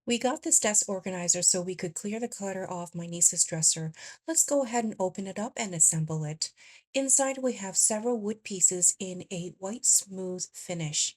We got this desk organizer so we could clear the clutter off my niece's dresser. Let's go ahead and open it up and assemble it. Inside, we have several wood pieces in a white smooth finish.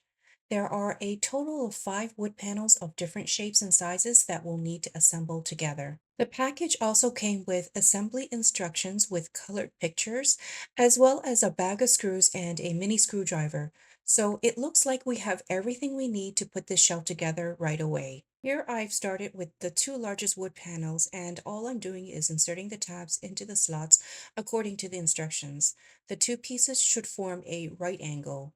There are a total of 5 wood panels of different shapes and sizes that we'll need to assemble together. The package also came with assembly instructions with colored pictures, as well as a bag of screws and a mini screwdriver. So it looks like we have everything we need to put this shelf together right away. Here I've started with the 2 largest wood panels, and all I'm doing is inserting the tabs into the slots according to the instructions. The 2 pieces should form a right angle.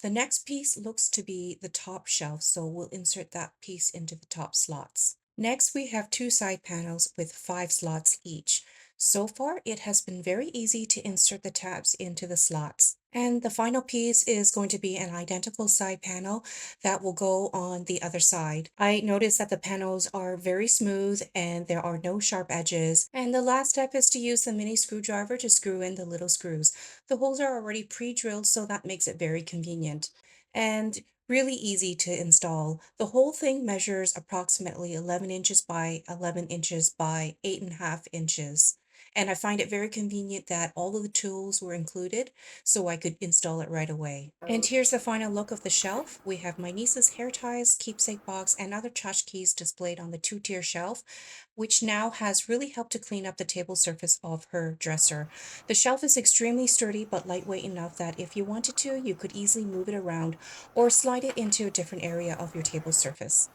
The next piece looks to be the top shelf, so we'll insert that piece into the top slots. Next, we have 2 side panels with 5 slots each. So far, it has been very easy to insert the tabs into the slots. And the final piece is going to be an identical side panel that will go on the other side. I noticed that the panels are very smooth and there are no sharp edges. And the last step is to use the mini screwdriver to screw in the little screws. The holes are already pre-drilled, so that makes it very convenient and really easy to install. The whole thing measures approximately 11 inches by 11 inches by 8.5 inches. And I find it very convenient that all of the tools were included so I could install it right away. And here's the final look of the shelf. We have my niece's hair ties, keepsake box, and other tchotchkes displayed on the 2-tier shelf, which now has really helped to clean up the table surface of her dresser. The shelf is extremely sturdy but lightweight enough that if you wanted to, you could easily move it around or slide it into a different area of your table surface.